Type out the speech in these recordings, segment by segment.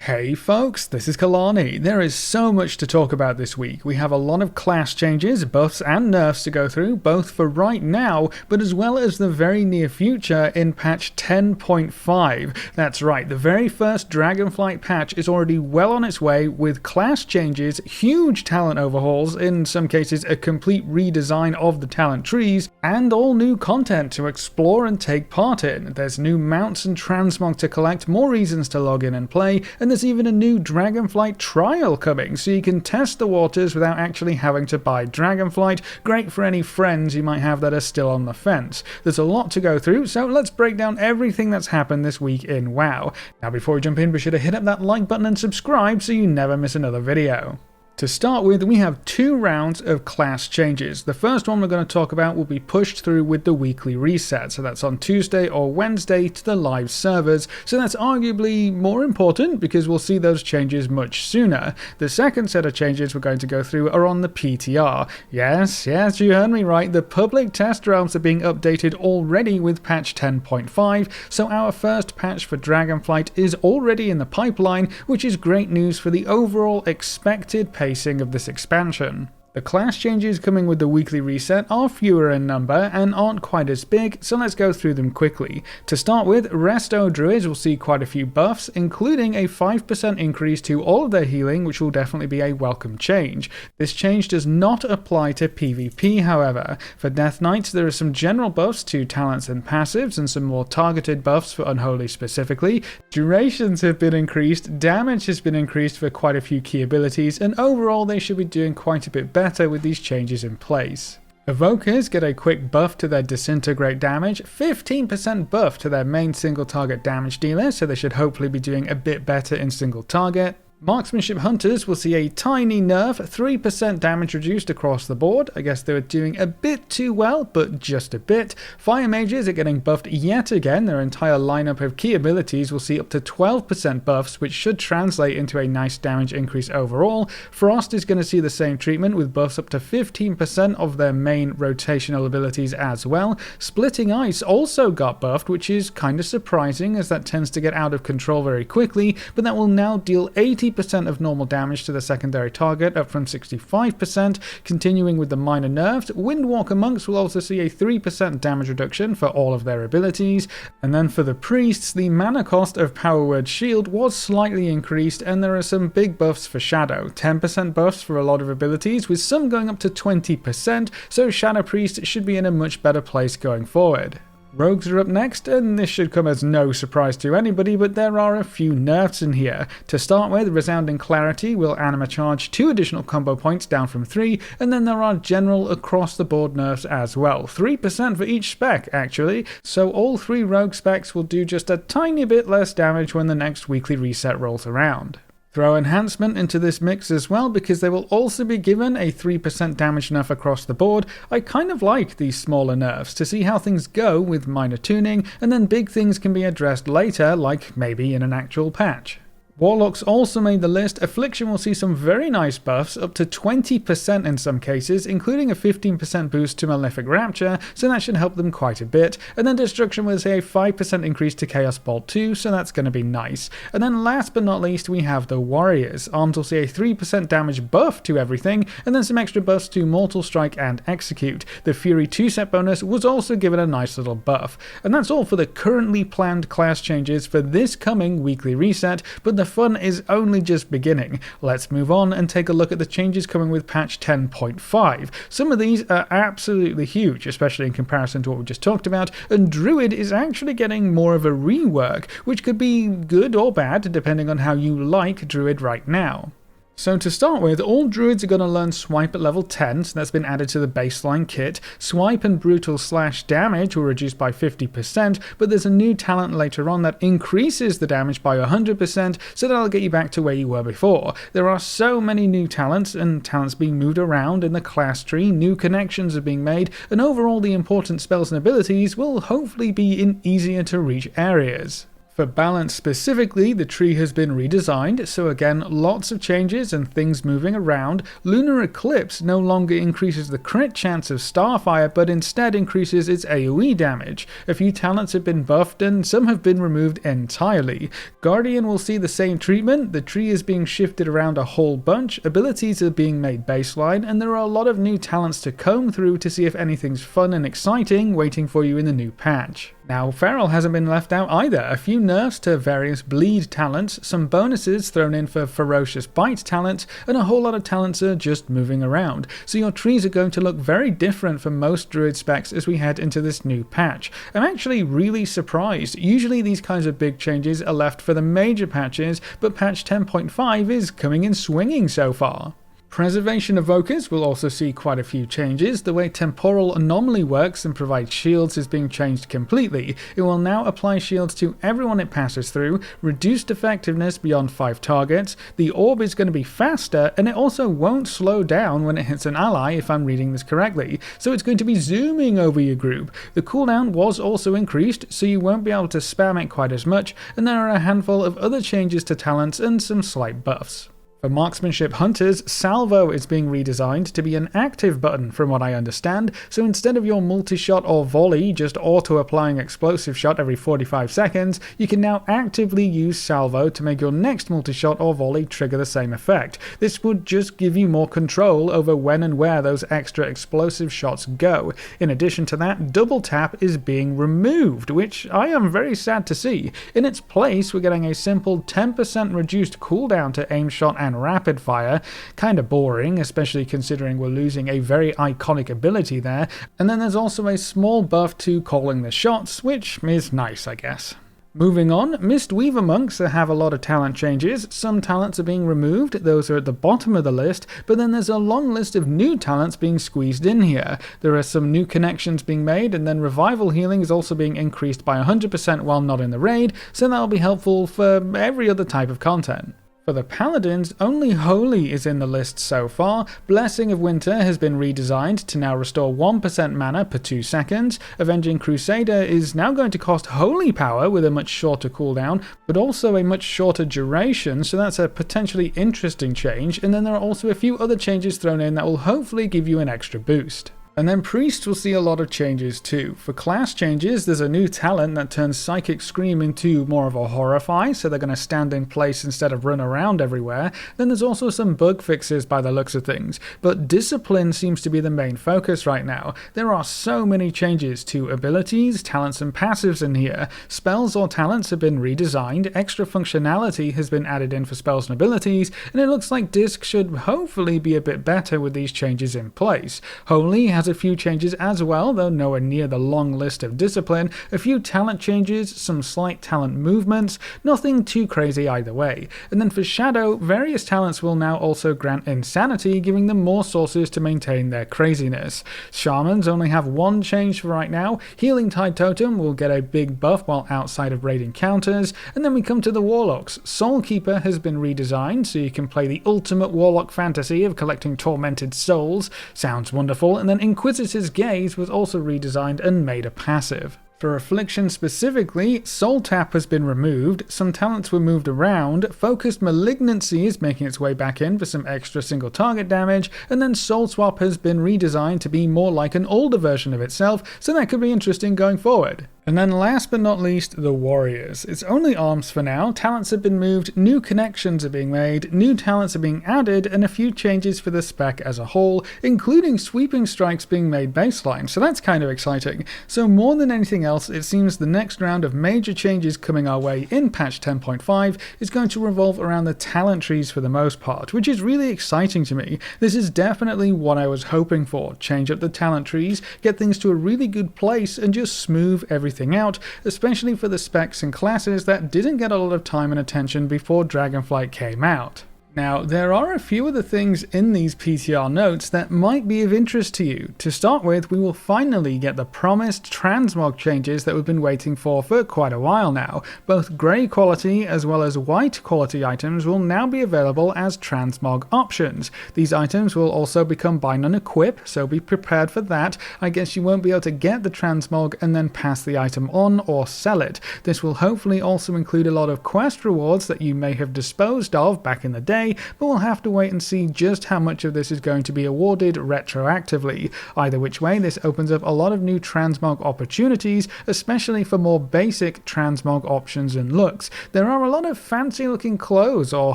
Hey folks, this is Kalani. There is so much to talk about this week. We have a lot of class changes, buffs and nerfs to go through, both for right now, but as well as the very near future in patch 10.5. That's right, the very first Dragonflight patch is already well on its way with class changes, huge talent overhauls, in some cases a complete redesign of the talent trees, and all new content to explore and take part in. There's new mounts and transmog to collect, more reasons to log in and play, and there's even a new Dragonflight trial coming, so you can test the waters without actually having to buy Dragonflight. Great for any friends you might have that are still on the fence. There's a lot to go through, so let's break down everything that's happened this week in WoW. Now before we jump in, be sure to hit up that like button and subscribe so you never miss another video. To start with, we have two rounds of class changes. The first one we're going to talk about will be pushed through with the weekly reset, so that's on Tuesday or Wednesday to the live servers, so that's arguably more important because we'll see those changes much sooner. The second set of changes we're going to go through are on the PTR. Yes, you heard me right, the public test realms are being updated already with patch 10.5, so our first patch for Dragonflight is already in the pipeline, which is great news for the overall expected pacing of this expansion. The class changes coming with the weekly reset are fewer in number and aren't quite as big, so let's go through them quickly. To start with, Resto Druids will see quite a few buffs, including a 5% increase to all of their healing, which will definitely be a welcome change. This change does not apply to PvP, however. For Death Knights, there are some general buffs to talents and passives, and some more targeted buffs for Unholy specifically. Durations have been increased, damage has been increased for quite a few key abilities, and overall they should be doing quite a bit better with these changes in place. Evokers get a quick buff to their disintegrate damage, 15% buff to their main single target damage dealer, so they should hopefully be doing a bit better in single target. Marksmanship Hunters will see a tiny nerf, 3% damage reduced across the board. I guess they were doing a bit too well, but just a bit. Fire Mages are getting buffed yet again. Their entire lineup of key abilities will see up to 12% buffs, which should translate into a nice damage increase overall. Frost is going to see the same treatment with buffs up to 15% of their main rotational abilities as well. Splitting Ice also got buffed, which is kind of surprising as that tends to get out of control very quickly, but that will now deal 80% of normal damage to the secondary target, up from 65%. Continuing with the minor nerfs, Windwalker Monks will also see a 3% damage reduction for all of their abilities. And then for the priests, the mana cost of Power Word Shield was slightly increased, and there are some big buffs for Shadow. 10% buffs for a lot of abilities, with some going up to 20%, so Shadow Priest should be in a much better place going forward. Rogues are up next, and this should come as no surprise to anybody, but there are a few nerfs in here. To start with, Resounding Clarity will anima charge 2 additional combo points down from 3, and then there are general across-the-board nerfs as well. 3% for each spec, actually, so all 3 rogue specs will do just a tiny bit less damage when the next weekly reset rolls around. Throw Enhancement into this mix as well, because they will also be given a 3% damage nerf across the board. I kind of like these smaller nerfs to see how things go with minor tuning, and then big things can be addressed later, like maybe in an actual patch. Warlocks also made the list. Affliction will see some very nice buffs, up to 20% in some cases, including a 15% boost to Malefic Rapture, so that should help them quite a bit. And then Destruction will see a 5% increase to Chaos Bolt 2, so that's going to be nice. And then last but not least, we have the Warriors. Arms will see a 3% damage buff to everything, and then some extra buffs to Mortal Strike and Execute. The Fury 2-set bonus was also given a nice little buff. And that's all for the currently planned class changes for this coming weekly reset, but the fun is only just beginning. Let's move on and take a look at the changes coming with patch 10.5. Some of these are absolutely huge, especially in comparison to what we just talked about, and Druid is actually getting more of a rework, which could be good or bad depending on how you like Druid right now. So to start with, all druids are going to learn Swipe at level 10, so that's been added to the baseline kit. Swipe and Brutal Slash damage will reduce by 50%, but there's a new talent later on that increases the damage by 100%, so that'll get you back to where you were before. There are so many new talents, and talents being moved around in the class tree, new connections are being made, and overall the important spells and abilities will hopefully be in easier to reach areas. For balance specifically, the tree has been redesigned, so again, lots of changes and things moving around. Lunar Eclipse no longer increases the crit chance of Starfire, but instead increases its AoE damage. A few talents have been buffed and some have been removed entirely. Guardian will see the same treatment, the tree is being shifted around a whole bunch, abilities are being made baseline, and there are a lot of new talents to comb through to see if anything's fun and exciting waiting for you in the new patch. Now, Feral hasn't been left out either. A few nerfs to various bleed talents, some bonuses thrown in for ferocious bite talents, and a whole lot of talents are just moving around. So your trees are going to look very different from most druid specs as we head into this new patch. I'm actually really surprised. Usually these kinds of big changes are left for the major patches, but patch 10.5 is coming in swinging so far. Preservation Evokers will also see quite a few changes. The way Temporal Anomaly works and provides shields is being changed completely. It will now apply shields to everyone it passes through, reduced effectiveness beyond 5 targets, the orb is going to be faster, and it also won't slow down when it hits an ally if I'm reading this correctly, so it's going to be zooming over your group. The cooldown was also increased, so you won't be able to spam it quite as much, and there are a handful of other changes to talents and some slight buffs. For marksmanship hunters, Salvo is being redesigned to be an active button from what I understand, so instead of your multi-shot or volley just auto-applying explosive shot every 45 seconds, you can now actively use Salvo to make your next multi-shot or volley trigger the same effect. This would just give you more control over when and where those extra explosive shots go. In addition to that, double tap is being removed, which I am very sad to see. In its place, we're getting a simple 10% reduced cooldown to aim shot and rapid fire. Kinda boring, especially considering we're losing a very iconic ability there. And then there's also a small buff to calling the shots, which is nice, I guess. Moving on, Mistweaver monks have a lot of talent changes. Some talents are being removed, those are at the bottom of the list, but then there's a long list of new talents being squeezed in here. There are some new connections being made, and then revival healing is also being increased by 100% while not in the raid, so that'll be helpful for every other type of content. For the Paladins, only Holy is in the list so far. Blessing of Winter has been redesigned to now restore 1% mana per 2 seconds. Avenging Crusader is now going to cost Holy Power with a much shorter cooldown, but also a much shorter duration, so that's a potentially interesting change. And then there are also a few other changes thrown in that will hopefully give you an extra boost. And then Priests will see a lot of changes too. For class changes, there's a new talent that turns Psychic Scream into more of a Horrify, so they're going to stand in place instead of run around everywhere. Then there's also some bug fixes by the looks of things, but Discipline seems to be the main focus right now. There are so many changes to abilities, talents and passives in here. Spells or talents have been redesigned, extra functionality has been added in for spells and abilities, and it looks like Disc should hopefully be a bit better with these changes in place. Holy has a few changes as well, though nowhere near the long list of Discipline, a few talent changes, some slight talent movements, nothing too crazy either way. And then for Shadow, various talents will now also grant Insanity, giving them more sources to maintain their craziness. Shamans only have one change for right now, Healing Tide Totem will get a big buff while outside of raid encounters, and then we come to the Warlocks. Soulkeeper has been redesigned, so you can play the ultimate Warlock fantasy of collecting tormented souls, sounds wonderful, and then Inquisitor's Gaze was also redesigned and made a passive. For Affliction specifically, Soul Tap has been removed, some talents were moved around, Focused Malignancy is making its way back in for some extra single target damage, and then Soul Swap has been redesigned to be more like an older version of itself, so that could be interesting going forward. And then last but not least, the Warriors. It's only arms for now, talents have been moved, new connections are being made, new talents are being added, and a few changes for the spec as a whole, including Sweeping Strikes being made baseline, so that's kind of exciting. So more than anything else, it seems the next round of major changes coming our way in patch 10.5 is going to revolve around the talent trees for the most part, which is really exciting to me. This is definitely what I was hoping for, change up the talent trees, get things to a really good place, and just smooth everything out, especially for the specs and classes that didn't get a lot of time and attention before Dragonflight came out. Now, there are a few other things in these PTR notes that might be of interest to you. To start with, we will finally get the promised transmog changes that we've been waiting for quite a while now. Both grey quality as well as white quality items will now be available as transmog options. These items will also become buy none equip, so be prepared for that. I guess you won't be able to get the transmog and then pass the item on or sell it. This will hopefully also include a lot of quest rewards that you may have disposed of back in the day, but we'll have to wait and see just how much of this is going to be awarded retroactively. Either which way, this opens up a lot of new transmog opportunities, especially for more basic transmog options and looks. There are a lot of fancy looking clothes or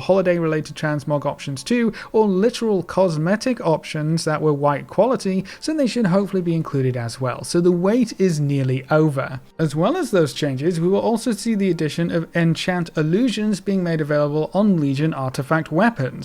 holiday related transmog options too, or literal cosmetic options that were white quality, so they should hopefully be included as well. So the wait is nearly over. As well as those changes, we will also see the addition of enchant illusions being made available on Legion artifact weapons.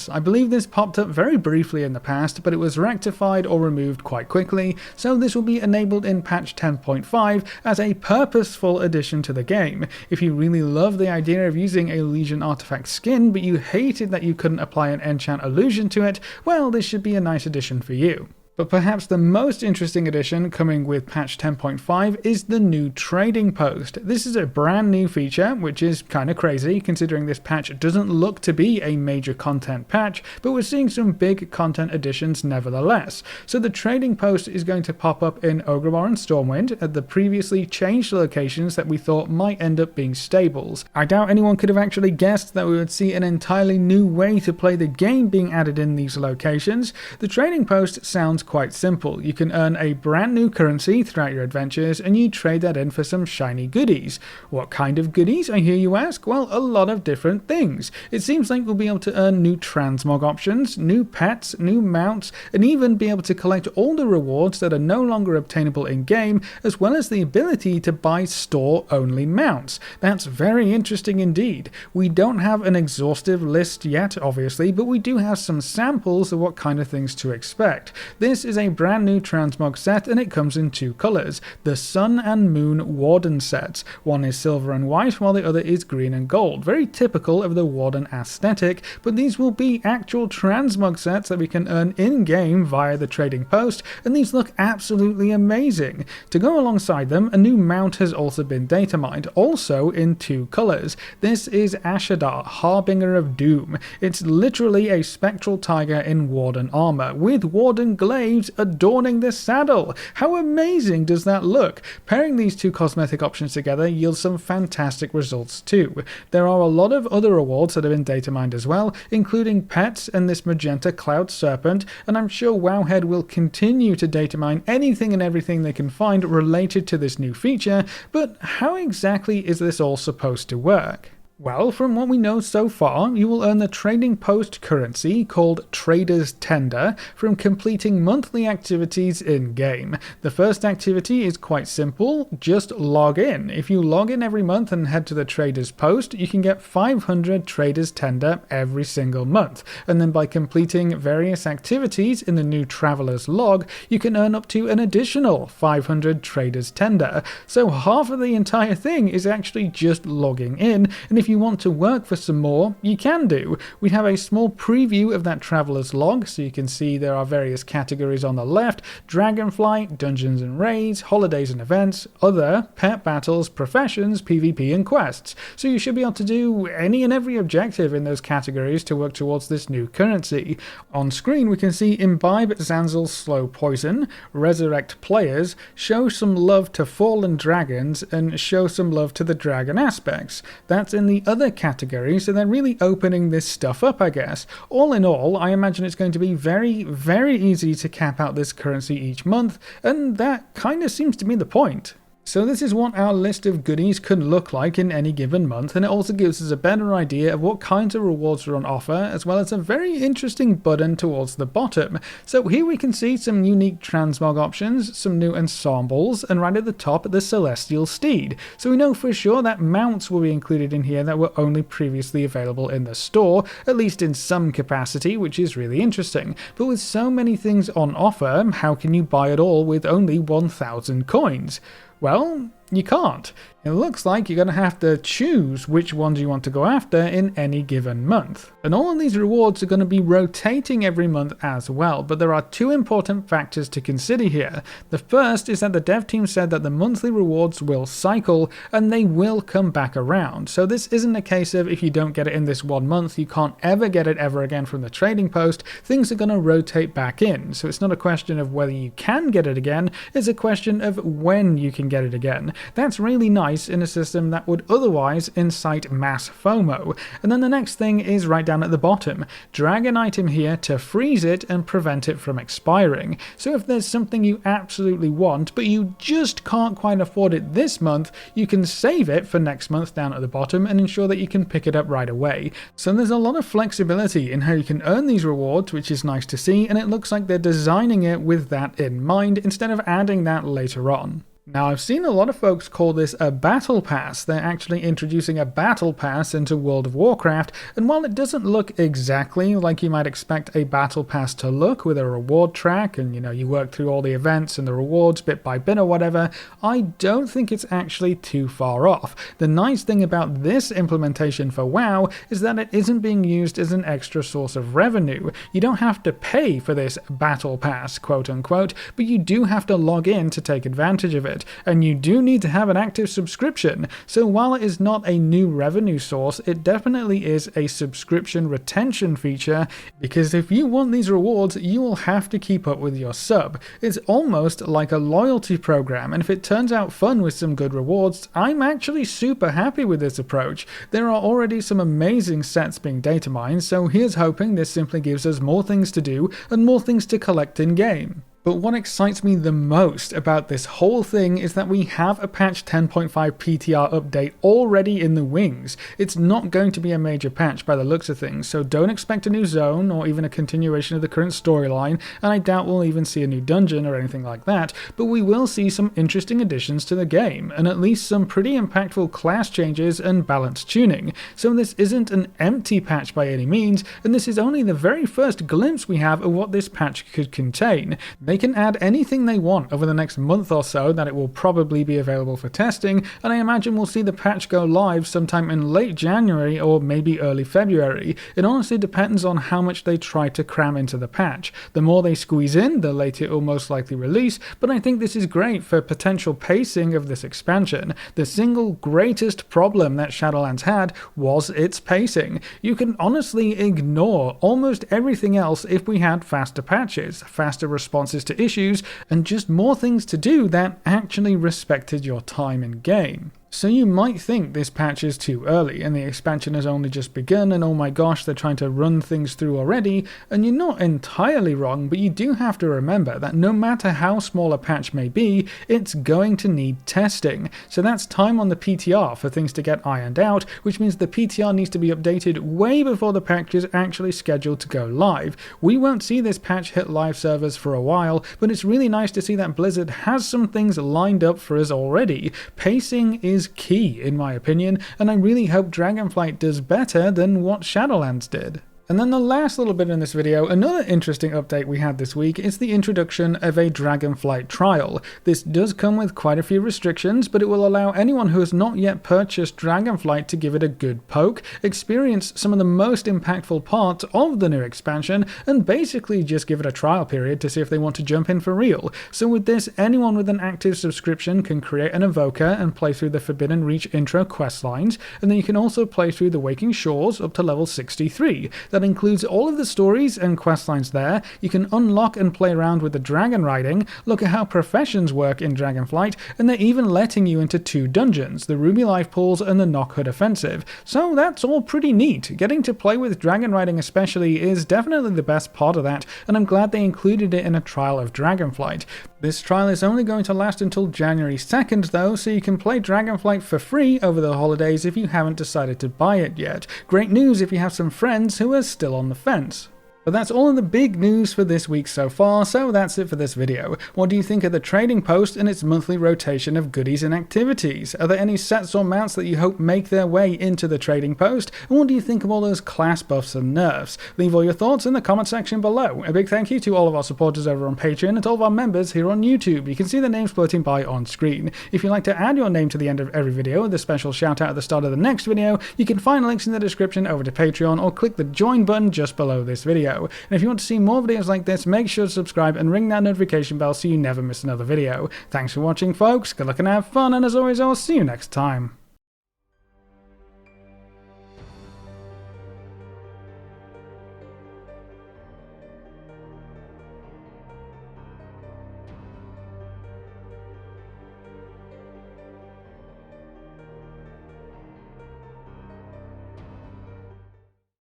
I believe this popped up very briefly in the past, but it was rectified or removed quite quickly, so this will be enabled in patch 10.5 as a purposeful addition to the game. If you really love the idea of using a Legion artifact skin, but you hated that you couldn't apply an enchant illusion to it, well, this should be a nice addition for you. But perhaps the most interesting addition coming with patch 10.5 is the new trading post. This is a brand new feature, which is kind of crazy considering this patch doesn't look to be a major content patch, but we're seeing some big content additions nevertheless. So the trading post is going to pop up in Orgrimmar and Stormwind at the previously changed locations that we thought might end up being stables. I doubt anyone could have actually guessed that we would see an entirely new way to play the game being added in these locations. The trading post sounds quite simple. You can earn a brand new currency throughout your adventures and you trade that in for some shiny goodies. What kind of goodies, I hear you ask? Well, a lot of different things. It seems like we'll be able to earn new transmog options, new pets, new mounts, and even be able to collect all the rewards that are no longer obtainable in-game, as well as the ability to buy store-only mounts. That's very interesting indeed. We don't have an exhaustive list yet, obviously, but we do have some samples of what kind of things to expect. This is a brand new transmog set and it comes in two colours, the Sun and Moon Warden sets. One is silver and white while the other is green and gold, very typical of the Warden aesthetic, but these will be actual transmog sets that we can earn in-game via the trading post, and these look absolutely amazing. To go alongside them, a new mount has also been data mined, also in two colours. This is Ashadar, Harbinger of Doom. It's literally a spectral tiger in Warden armour, with Warden glaives adorning the saddle. How amazing does that look? Pairing these two cosmetic options together yields some fantastic results too. There are a lot of other rewards that have been data mined as well, including pets and this magenta cloud serpent, and I'm sure Wowhead will continue to data mine anything and everything they can find related to this new feature, but how exactly is this all supposed to work? Well, from what we know so far, you will earn the trading post currency called Trader's Tender from completing monthly activities in-game. The first activity is quite simple, just log in. If you log in every month and head to the Trader's Post, you can get 500 Trader's Tender every single month. And then by completing various activities in the new Traveler's Log, you can earn up to an additional 500 Trader's Tender. So half of the entire thing is actually just logging in, and if you want to work for some more, you can do. We have a small preview of that Traveler's Log, so you can see there are various categories on the left: Dragonflight, Dungeons and Raids, Holidays and Events, Other, Pet Battles, Professions, PvP and Quests. So you should be able to do any and every objective in those categories to work towards this new currency. On screen we can see Imbibe Zanzal's Slow Poison, Resurrect Players, Show Some Love to Fallen Dragons, and Show Some Love to the Dragon Aspects. That's in the other category, so they're really opening this stuff up, I guess. All in all, I imagine it's going to be very, very easy to cap out this currency each month, and that kind of seems to be the point. So this is what our list of goodies could look like in any given month, and it also gives us a better idea of what kinds of rewards are on offer, as well as a very interesting button towards the bottom. So here we can see some unique transmog options, some new ensembles, and right at the top the Celestial Steed. So we know for sure that mounts will be included in here that were only previously available in the store, at least in some capacity, which is really interesting. But with so many things on offer, how can you buy it all with only 1,000 coins? Well, You can't. It looks like you're going to have to choose which ones you want to go after in any given month. And all of these rewards are going to be rotating every month as well, but there are two important factors to consider here. The first is that the dev team said that the monthly rewards will cycle and they will come back around. So this isn't a case of if you don't get it in this 1 month, you can't ever get it ever again from the trading post. Things are going to rotate back in. So it's not a question of whether you can get it again, it's a question of when you can get it again. That's really nice in a system that would otherwise incite mass FOMO. And then the next thing is right down at the bottom. Drag an item here to freeze it and prevent it from expiring. So if there's something you absolutely want, but you just can't quite afford it this month, you can save it for next month down at the bottom and ensure that you can pick it up right away. So there's a lot of flexibility in how you can earn these rewards, which is nice to see, and it looks like they're designing it with that in mind instead of adding that later on. Now, I've seen a lot of folks call this a battle pass. They're actually introducing a battle pass into World of Warcraft, and while it doesn't look exactly like you might expect a battle pass to look with a reward track, and you work through all the events and the rewards bit by bit or whatever, I don't think it's actually too far off. The nice thing about this implementation for WoW is that it isn't being used as an extra source of revenue. You don't have to pay for this battle pass, quote unquote, but you do have to log in to take advantage of it. And you do need to have an active subscription, so while it is not a new revenue source, it definitely is a subscription retention feature, because if you want these rewards, you will have to keep up with your sub. It's almost like a loyalty program, and if it turns out fun with some good rewards, I'm actually super happy with this approach. There are already some amazing sets being data mined, so here's hoping this simply gives us more things to do and more things to collect in game. But what excites me the most about this whole thing is that we have a patch 10.5 PTR update already in the wings. It's not going to be a major patch by the looks of things, so don't expect a new zone or even a continuation of the current storyline, and I doubt we'll even see a new dungeon or anything like that, but we will see some interesting additions to the game, and at least some pretty impactful class changes and balanced tuning. So this isn't an empty patch by any means, and this is only the very first glimpse we have of what this patch could contain. They can add anything they want over the next month or so that it will probably be available for testing, and I imagine we'll see the patch go live sometime in late January or maybe early February. It honestly depends on how much they try to cram into the patch. The more they squeeze in, the later it will most likely release, but I think this is great for potential pacing of this expansion. The single greatest problem that Shadowlands had was its pacing. You can honestly ignore almost everything else if we had faster patches, faster responses to issues, and just more things to do that actually respected your time in game. So you might think this patch is too early and the expansion has only just begun and oh my gosh, they're trying to run things through already, and you're not entirely wrong, but you do have to remember that no matter how small a patch may be, it's going to need testing. So that's time on the PTR for things to get ironed out, which means the PTR needs to be updated way before the patch is actually scheduled to go live. We won't see this patch hit live servers for a while, but it's really nice to see that Blizzard has some things lined up for us already. Pacing is key in my opinion, and I really hope Dragonflight does better than what Shadowlands did. And then the last little bit in this video, another interesting update we had this week is the introduction of a Dragonflight trial. This does come with quite a few restrictions, but it will allow anyone who has not yet purchased Dragonflight to give it a good poke, experience some of the most impactful parts of the new expansion, and basically just give it a trial period to see if they want to jump in for real. So with this, anyone with an active subscription can create an evoker and play through the Forbidden Reach intro quest lines, and then you can also play through the Waking Shores up to level 63. That includes all of the stories and questlines there. You can unlock and play around with the dragon riding, look at how professions work in Dragonflight, and they're even letting you into 2 dungeons, the Ruby Life Pools and the Knockhood Offensive. So that's all pretty neat. Getting to play with dragon riding especially is definitely the best part of that, and I'm glad they included it in a trial of Dragonflight. This trial is only going to last until January 2nd though, so you can play Dragonflight for free over the holidays if you haven't decided to buy it yet. Great news if you have some friends who are still on the fence. But that's all of the big news for this week so far, so that's it for this video. What do you think of the trading post and its monthly rotation of goodies and activities? Are there any sets or mounts that you hope make their way into the trading post? And what do you think of all those class buffs and nerfs? Leave all your thoughts in the comment section below. A big thank you to all of our supporters over on Patreon and to all of our members here on YouTube. You can see the names floating by on screen. If you'd like to add your name to the end of every video with a special shout out at the start of the next video, you can find links in the description over to Patreon or click the join button just below this video. And if you want to see more videos like this, make sure to subscribe and ring that notification bell so you never miss another video. Thanks for watching, folks. Good luck and have fun, and as always, I'll see you next time.